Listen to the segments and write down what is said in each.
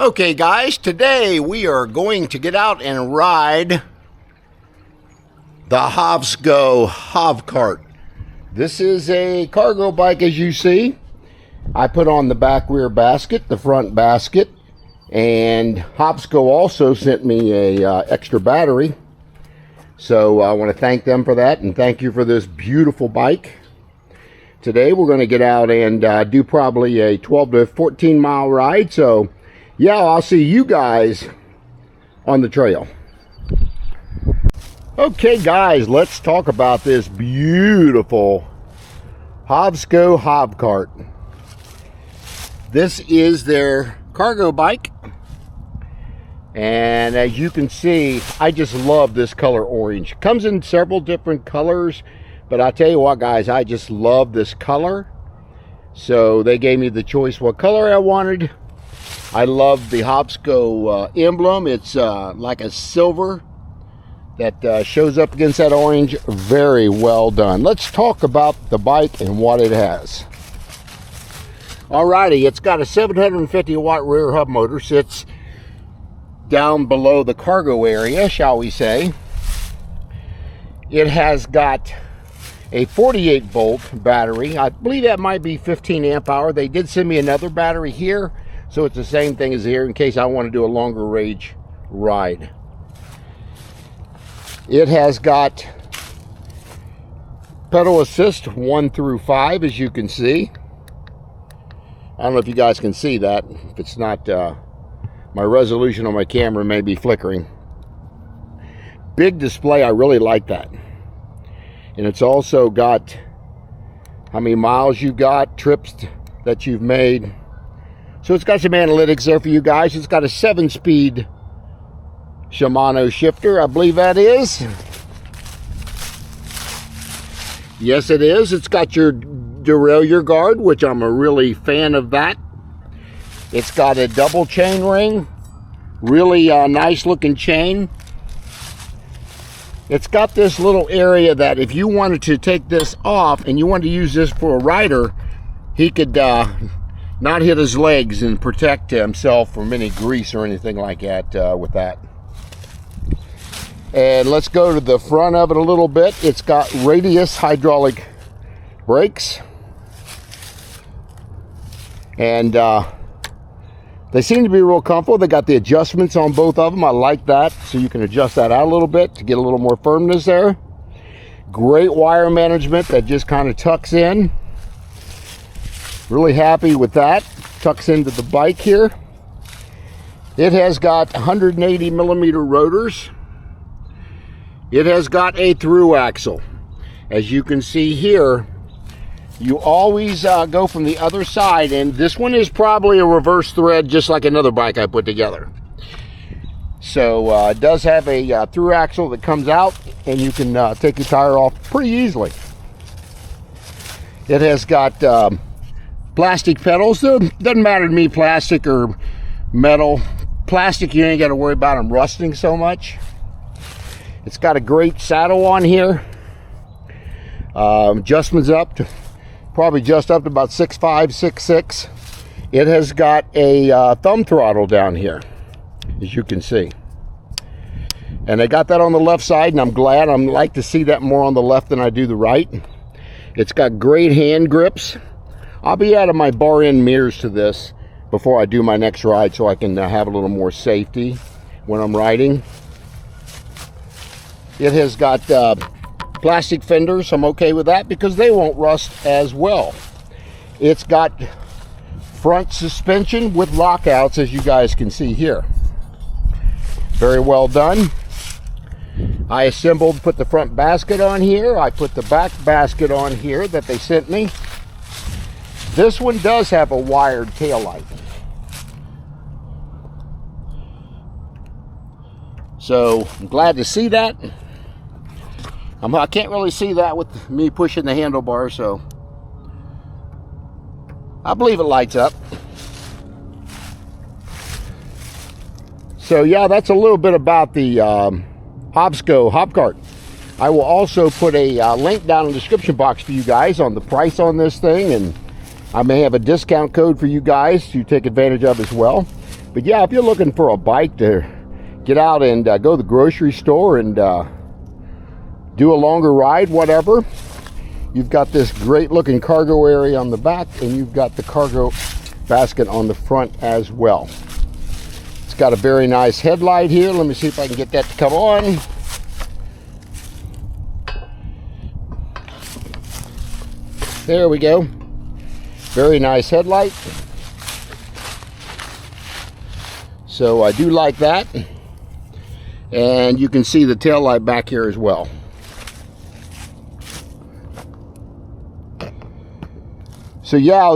Okay guys, today we are going to get out and ride the Hovsco Hov Cart. This is a cargo bike, as you see. I put on the back rear basket, the front basket, and Hovsco also sent me a extra battery. So I want to thank them for that, and thank you for this beautiful bike. Today we're going to get out and do probably a 12 to 14 mile ride. So yeah, I'll see you guys on the trail. Okay guys, let's talk about this beautiful Hovsco Hov Cart. This is their cargo bike, and as you can see, I just love this color orange. It comes in several different colors, but I'll tell you what guys, I just love this color. So they gave me the choice what color I wanted. I love the Hovsco emblem. It's like a silver that shows up against that orange. Very well done. Let's talk about the bike and what it has. Alrighty, it's got a 750 watt rear hub motor. Sits down below the cargo area, shall we say. It has got a 48 volt battery. I believe that might be 15 amp hour. They did send me another battery here, so it's the same thing as here in case I want to do a longer range ride. It has got pedal assist 1 through 5, as you can see. I don't know if you guys can see that. If it's not, my resolution on my camera may be flickering. Big display, I really like that. And it's also got how many miles you've got, trips that you've made. So it's got some analytics there for you guys. It's got a 7-speed Shimano shifter, I believe that is. Yes, it is. It's got your derailleur guard, which I'm a really fan of that. It's got a double chain ring. Really nice looking chain. It's got this little area that if you wanted to take this off and you wanted to use this for a rider, he could not hit his legs and protect himself from any grease or anything like that with that. And let's go to the front of it a little bit. It's got radius hydraulic brakes. And they seem to be real comfortable. They got the adjustments on both of them. I like that. So you can adjust that out a little bit to get a little more firmness there. Great wire management that just kind of tucks in. Really happy with that. Tucks into the bike here. It has got 180 millimeter rotors. It has got a through axle. As you can see here, you always go from the other side, and this one is probably a reverse thread, just like another bike I put together. So it does have a through axle that comes out, and you can take your tire off pretty easily. It has got plastic pedals. Doesn't matter to me, plastic or metal. Plastic, you ain't got to worry about them rusting so much. It's got a great saddle on here. Adjustments up to probably just up to about 6'5", 6'6". It has got a thumb throttle down here, as you can see. And I got that on the left side, and I'm glad. I like to see that more on the left than I do the right. It's got great hand grips. I'll be adding my bar end mirrors to this before I do my next ride so I can have a little more safety when I'm riding. It has got plastic fenders. I'm okay with that because they won't rust as well. It's got front suspension with lockouts, as you guys can see here. Very well done. I assembled, put the front basket on here. I put the back basket on here that they sent me. This one does have a wired taillight. So I'm glad to see that. I can't really see that with me pushing the handlebar, so I believe it lights up. So yeah, that's a little bit about the Hovsco Hov Cart. I will also put a link down in the description box for you guys on the price on this thing, and I may have a discount code for you guys to take advantage of as well. But yeah, if you're looking for a bike to get out and go to the grocery store and do a longer ride, whatever, you've got this great looking cargo area on the back, and you've got the cargo basket on the front as well. It's got a very nice headlight here. Let me see if I can get that to come on. There we go. Very nice headlight. So I do like that. And you can see the tail light back here as well. So yeah,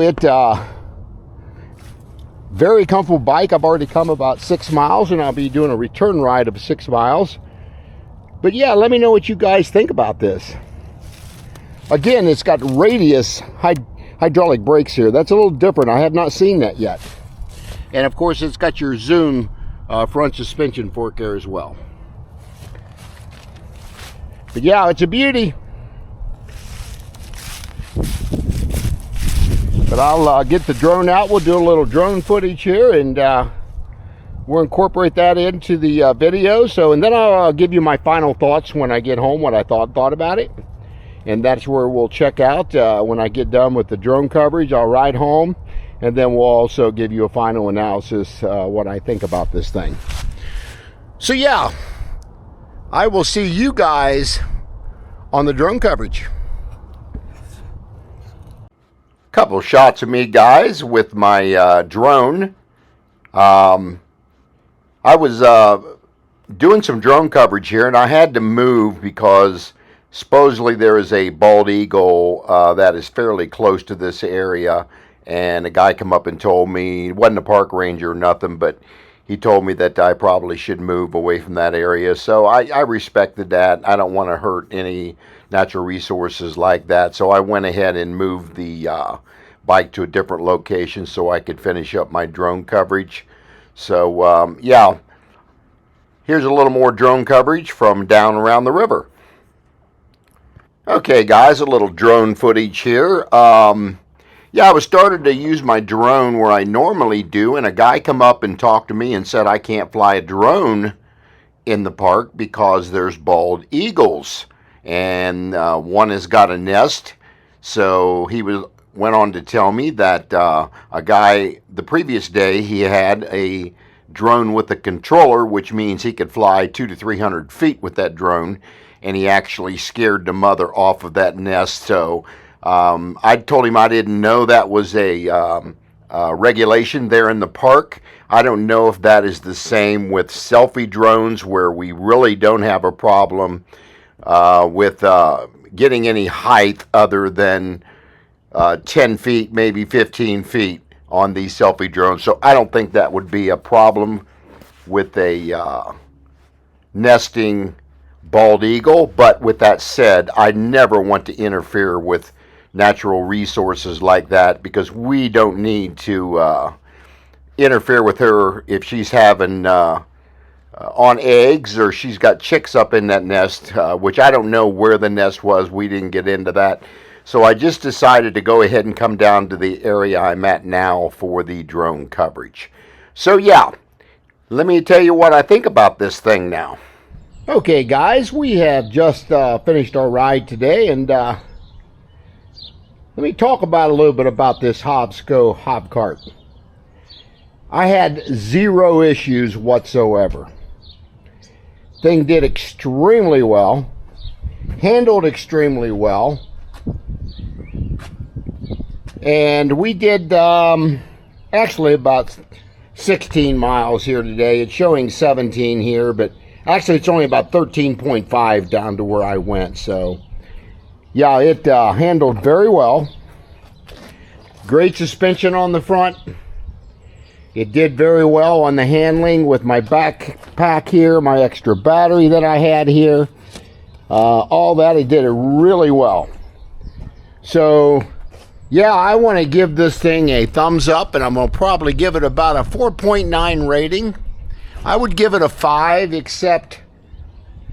very comfortable bike. I've already come about 6 miles, and I'll be doing a return ride of 6 miles. But yeah, let me know what you guys think about this. Again, it's got radius hydraulic brakes here. That's a little different. I have not seen that yet. And of course, it's got your Zoom front suspension fork there as well. But yeah, it's a beauty. But I'll get the drone out. We'll do a little drone footage here, and we'll incorporate that into the video. So, and then I'll give you my final thoughts when I get home, what I thought about it. And that's where we'll check out when I get done with the drone coverage. I'll ride home, and then we'll also give you a final analysis what I think about this thing. So yeah, I will see you guys on the drone coverage. Couple shots of me, guys, with my drone. I was doing some drone coverage here, and I had to move because supposedly there is a bald eagle that is fairly close to this area, and a guy come up and told me, it wasn't a park ranger or nothing, but he told me that I probably should move away from that area. So I respected that. I don't want to hurt any natural resources like that. So I went ahead and moved the bike to a different location so I could finish up my drone coverage. So yeah, here's a little more drone coverage from down around the river. Okay guys, a little drone footage here. Yeah, I was started to use my drone where I normally do, and a guy come up and talked to me and said I can't fly a drone in the park because there's bald eagles, and one has got a nest. So he went on to tell me that a guy the previous day, he had a drone with a controller, which means he could fly 200 to 300 feet with that drone, and he actually scared the mother off of that nest. So I told him I didn't know that was a regulation there in the park. I don't know if that is the same with selfie drones, where we really don't have a problem with getting any height other than 10 feet, maybe 15 feet on these selfie drones. So I don't think that would be a problem with a nesting bald eagle. But with that said, I never want to interfere with natural resources like that, because we don't need to interfere with her if she's having on eggs, or she's got chicks up in that nest, which I don't know where the nest was. We didn't get into that. So I just decided to go ahead and come down to the area I'm at now for the drone coverage. So yeah, let me tell you what I think about this thing now. Okay guys, we have just finished our ride today, and let me talk about a little bit about this Hobsco Hob Cart. I had zero issues whatsoever. Thing did extremely well, handled extremely well, and we did actually about 16 miles here today. It's showing 17 here, but actually it's only about 13.5 down to where I went. So yeah, it handled very well. Great suspension on the front. It did very well on the handling with my backpack here, my extra battery that I had here. All that, it did it really well. So yeah, I want to give this thing a thumbs up, and I'm going to probably give it about a 4.9 rating. I would give it a 5, except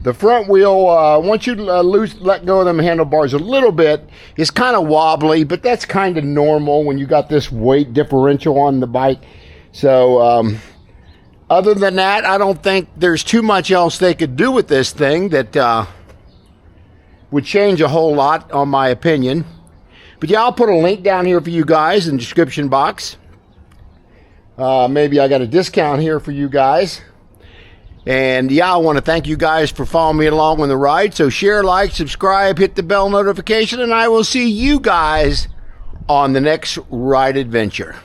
the front wheel, once you let go of them handlebars a little bit, is kind of wobbly, but that's kind of normal when you got this weight differential on the bike. So Other than that, I don't think there's too much else they could do with this thing that would change a whole lot, on my opinion. But yeah, I'll put a link down here for you guys in the description box. Maybe I got a discount here for you guys. And yeah, I want to thank you guys for following me along on the ride. So share, like, subscribe, hit the bell notification, and I will see you guys on the next ride adventure.